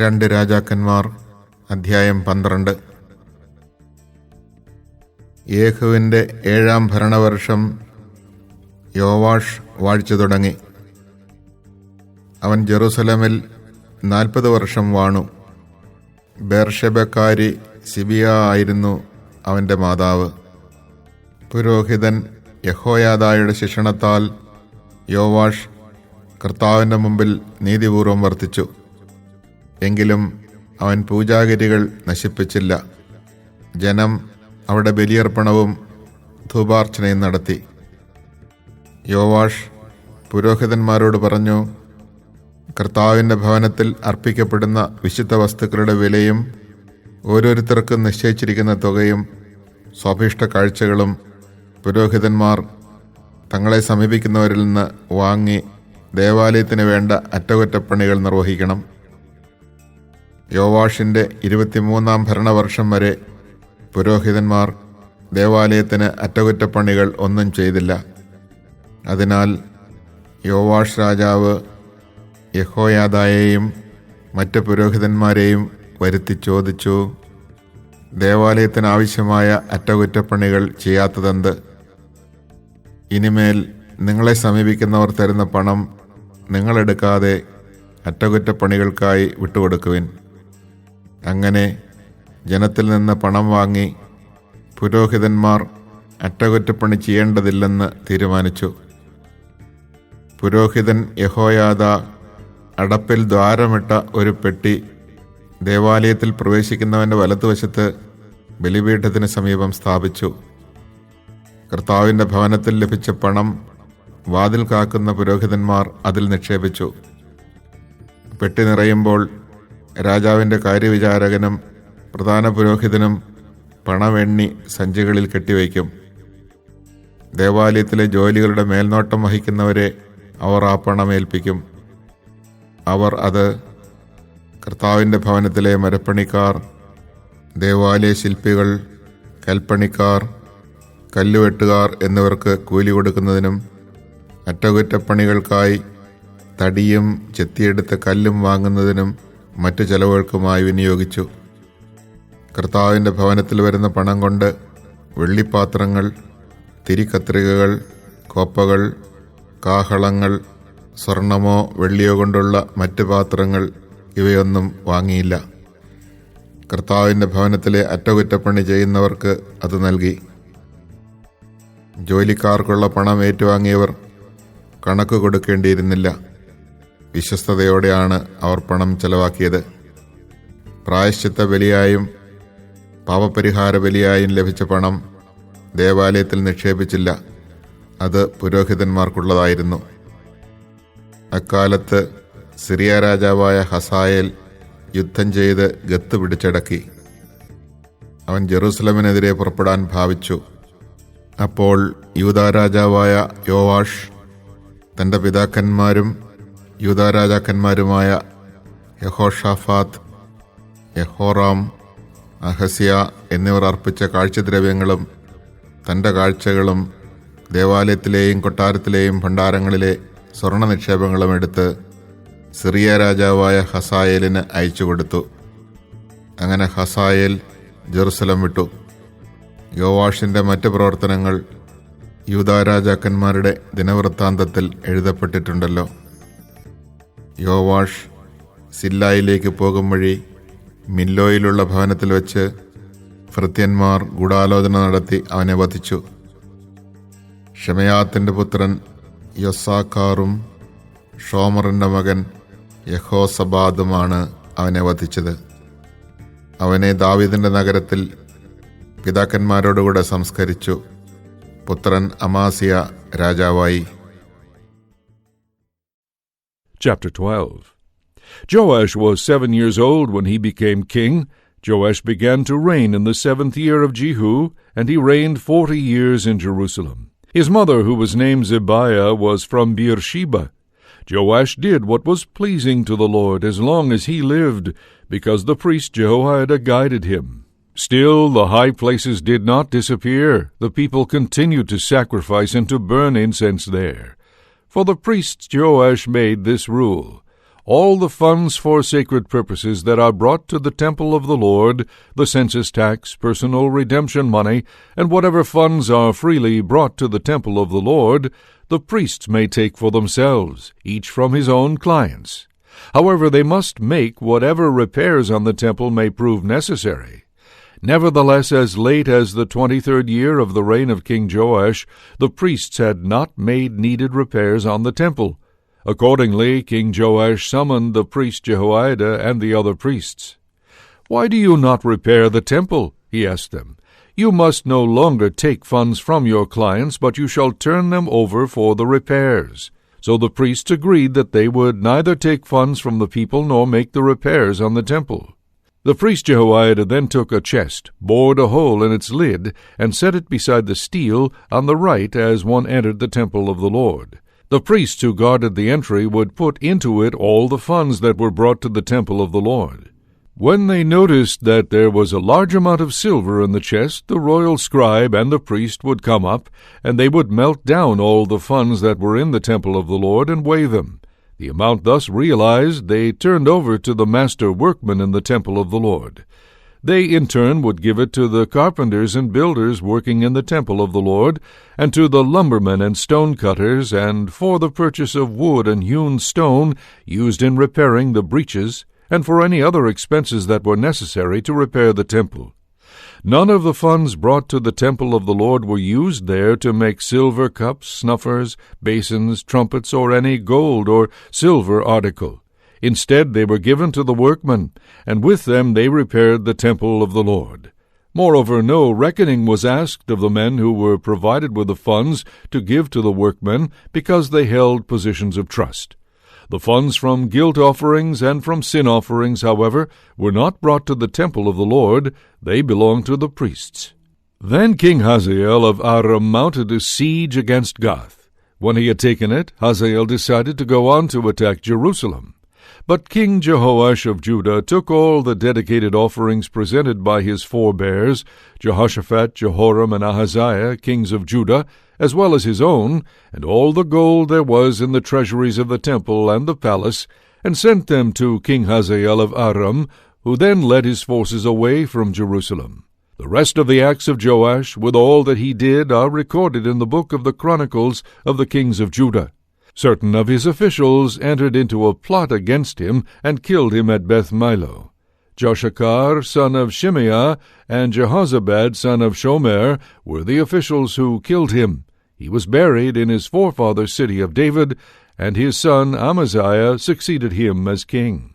രണ്ട് രാജാക്കന്മാർ അധ്യായം 12. യേഹുവിൻ്റെ 7-ാം ഭരണവർഷം യോവാഷ് വാഴ്ച തുടങ്ങി. അവൻ ജെറുസലമിൽ 40 വർഷം വാണു. ബേർഷെബക്കാരി സിബിയ ആയിരുന്നു അവൻ്റെ മാതാവ്. പുരോഹിതൻ യഹോയാദായുടെ ശിക്ഷണത്താൽ യോവാഷ് കർത്താവിൻ്റെ മുമ്പിൽ നീതിപൂർവം വർത്തിച്ചു. എങ്കിലും അവൻ പൂജാഗിരികൾ നശിപ്പിച്ചില്ല. ജനം അവിടെ ബലിയർപ്പണവും ധൂപാർച്ചനയും നടത്തി. യോവാഷ് പുരോഹിതന്മാരോട് പറഞ്ഞു, കർത്താവിൻ്റെ ഭവനത്തിൽ അർപ്പിക്കപ്പെടുന്ന വിശുദ്ധ വസ്തുക്കളുടെ വിലയും ഓരോരുത്തർക്കും നിശ്ചയിച്ചിരിക്കുന്ന തുകയും സ്വാഭിഷ്ട കാഴ്ചകളും പുരോഹിതന്മാർ തങ്ങളെ സമീപിക്കുന്നവരിൽ നിന്ന് വാങ്ങി ദേവാലയത്തിന് വേണ്ട അറ്റകുറ്റപ്പണികൾ നിർവഹിക്കണം. യോവാഷിൻ്റെ 23-ാം ഭരണവർഷം വരെ പുരോഹിതന്മാർ ദേവാലയത്തിന് അറ്റകുറ്റപ്പണികൾ ഒന്നും ചെയ്തില്ല. അതിനാൽ യോവാഷ് രാജാവ് യഹോയാദായെയും മറ്റ് പുരോഹിതന്മാരെയും വരുത്തി ചോദിച്ചു, ദേവാലയത്തിനാവശ്യമായ അറ്റകുറ്റപ്പണികൾ ചെയ്യാത്തതെന്ത്? ഇനിമേൽ നിങ്ങളെ സമീപിക്കുന്നവർ തരുന്ന പണം നിങ്ങളെടുക്കാതെ അറ്റകുറ്റപ്പണികൾക്കായി വിട്ടുകൊടുക്കുവിൻ. അങ്ങനെ ജനത്തിൽ നിന്ന് പണം വാങ്ങി പുരോഹിതന്മാർ അറ്റകുറ്റപ്പണി ചെയ്യേണ്ടതില്ലെന്ന് തീരുമാനിച്ചു. പുരോഹിതൻ യഹോയാദ അടപ്പിൽ ദ്വാരമിട്ട ഒരു പെട്ടി ദേവാലയത്തിൽ പ്രവേശിക്കുന്നവൻ്റെ വലതുവശത്ത് ബലിപീഠത്തിന് സമീപം സ്ഥാപിച്ചു. കർത്താവിൻ്റെ ഭവനത്തിൽ ലഭിച്ച പണം വാതിൽ കാക്കുന്ന പുരോഹിതന്മാർ അതിൽ നിക്ഷേപിച്ചു. പെട്ടി നിറയുമ്പോൾ രാജാവിൻ്റെ കാര്യവിചാരകനും പ്രധാന പുരോഹിതനും പണമെണ്ണി സഞ്ചികളിൽ കെട്ടിവയ്ക്കും. ദേവാലയത്തിലെ ജോലികളുടെ മേൽനോട്ടം വഹിക്കുന്നവരെ അവർ ആ പണമേൽപ്പിക്കും. അവർ അത് കർത്താവിൻ്റെ ഭവനത്തിലെ മരപ്പണിക്കാർ, ദേവാലയ ശില്പികൾ, കൽപ്പണിക്കാർ, കല്ലുവെട്ടുകാർ എന്നിവർക്ക് കൂലി കൊടുക്കുന്നതിനും അറ്റകുറ്റപ്പണികൾക്കായി തടിയും ചെത്തിയെടുത്ത കല്ലും വാങ്ങുന്നതിനും മറ്റു ചെലവുകൾക്കുമായി വിനിയോഗിച്ചു. കർത്താവിൻ്റെ ഭവനത്തിൽ വരുന്ന പണം കൊണ്ട് വെള്ളിപ്പാത്രങ്ങൾ, തിരിക്കത്രികകൾ, കോപ്പകൾ, കാഹളങ്ങൾ, സ്വർണമോ വെള്ളിയോ കൊണ്ടുള്ള മറ്റ് പാത്രങ്ങൾ ഇവയൊന്നും വാങ്ങിയില്ല. കർത്താവിൻ്റെ ഭവനത്തിലെ അറ്റകുറ്റപ്പണി ചെയ്യുന്നവർക്ക് അത് നൽകി. ജോലിക്കാർക്കുള്ള പണം ഏറ്റുവാങ്ങിയവർ കണക്ക് കൊടുക്കേണ്ടിയിരുന്നില്ല. വിശ്വസ്തയോടെയാണ് അവർ പണം ചെലവാക്കിയത്. പ്രായശ്ചിത്ത ബലിയായും പാപപരിഹാര ബലിയായും ലഭിച്ച പണം ദേവാലയത്തിൽ നിക്ഷേപിച്ചില്ല. അത് പുരോഹിതന്മാർക്കുള്ളതായിരുന്നു. അക്കാലത്ത് സിറിയ രാജാവായ ഹസായേൽ യുദ്ധം ചെയ്ത് ഗത്ത് പിടിച്ചടക്കി. അവൻ ജെറൂസലമിനെതിരെ പുറപ്പെടാൻ ഭാവിച്ചു. അപ്പോൾ യൂദാ രാജാവായ യോവാഷ് തൻ്റെ പിതാക്കന്മാരും യൂദാ രാജാക്കന്മാരുമായ യഹോഷാഫാത്ത്, യഹോറാം, അഹസ്യ എന്നിവർ അർപ്പിച്ച കാഴ്ചദ്രവ്യങ്ങളും തൻ്റെ കാഴ്ചകളും ദേവാലയത്തിലെയും കൊട്ടാരത്തിലെയും ഭണ്ഡാരങ്ങളിലെ സ്വർണ്ണ നിക്ഷേപങ്ങളും എടുത്ത് സിറിയ രാജാവായ ഹസായേലിന് അയച്ചു കൊടുത്തു. അങ്ങനെ ഹസായേൽ ജെറുസലം വിട്ടു. യോവാഷിൻ്റെ മറ്റ് പ്രവർത്തനങ്ങൾ യൂദാ രാജാക്കന്മാരുടെ ദിനവൃത്താന്തത്തിൽ എഴുതപ്പെട്ടിട്ടുണ്ടല്ലോ. യോവാഷ് സില്ലായിലേക്ക് പോകും വഴി മില്ലോയിലുള്ള ഭവനത്തിൽ വെച്ച് ഭൃത്യന്മാർ ഗൂഢാലോചന നടത്തി അവനെ വധിച്ചു. ഷെമയാത്തിൻ്റെ പുത്രൻ യൊസാക്കാറും ഷോമറിൻ്റെ മകൻ യഹോസബാദുമാണ് അവനെ വധിച്ചത്. അവനെ ദാവീദിൻ്റെ നഗരത്തിൽ പിതാക്കന്മാരോടുകൂടെ സംസ്കരിച്ചു. പുത്രൻ അമാസിയ രാജാവായി. Chapter 12. Joash was 7 years old when he became king. Joash began to reign in the 7th year of Jehu, and he reigned 40 years in Jerusalem. His mother, who was named Zibiah, was from Beersheba. Joash did what was pleasing to the Lord as long as he lived, because the priest Jehoiada guided him. Still, the high places did not disappear. The people continued to sacrifice and to burn incense there. For the priest Joash made this rule: all the funds for sacred purposes that are brought to the temple of the Lord, the census tax, personal redemption money, and whatever funds are freely brought to the temple of the Lord, the priests may take for themselves, each from his own clients. However, they must make whatever repairs on the temple may prove necessary. Nevertheless, as late as the 23rd year of the reign of King Joash, the priests had not made needed repairs on the temple. Accordingly, King Joash summoned the priest Jehoiada and the other priests. "Why do you not repair the temple?" he asked them. "You must no longer take funds from your clients, but you shall turn them over for the repairs." So the priests agreed that they would neither take funds from the people nor make the repairs on the temple. The priest Jehoiada then took a chest, bored a hole in its lid, and set it beside the stele on the right as one entered the temple of the Lord. The priests who guarded the entry would put into it all the funds that were brought to the temple of the Lord. When they noticed that there was a large amount of silver in the chest, the royal scribe and the priest would come up, and they would melt down all the funds that were in the temple of the Lord and weigh them. The amount thus realized they turned over to the master workmen in the temple of the Lord. They in turn would give it to the carpenters and builders working in the temple of the Lord, and to the lumbermen and stone cutters, and for the purchase of wood and hewn stone used in repairing the breaches, and for any other expenses that were necessary to repair the temple. None of the funds brought to the temple of the Lord were used there to make silver cups, snuffers, basins, trumpets, or any gold or silver article. Instead, they were given to the workmen, and with them they repaired the temple of the Lord. Moreover, no reckoning was asked of the men who were provided with the funds to give to the workmen, because they held positions of trust. The funds from guilt offerings and from sin offerings, however, were not brought to the temple of the Lord. They belonged to the priests. Then King Hazael of Aram mounted a siege against Gath. When he had taken it, Hazael decided to go on to attack Jerusalem. But King Jehoash of Judah took all the dedicated offerings presented by his forebears, Jehoshaphat, Jehoram, and Ahaziah, kings of Judah, as well as his own, and all the gold there was in the treasuries of the temple and the palace, and sent them to King Hazael of Aram, who then led his forces away from Jerusalem. The rest of the acts of Joash, with all that he did, are recorded in the book of the Chronicles of the kings of Judah. Certain of his officials entered into a plot against him and killed him at Beth-Milo. Joshachar, son of Shimeah, and Jehozabad, son of Shomer, were the officials who killed him. He was buried in his forefather's city of David, and his son Amaziah succeeded him as king.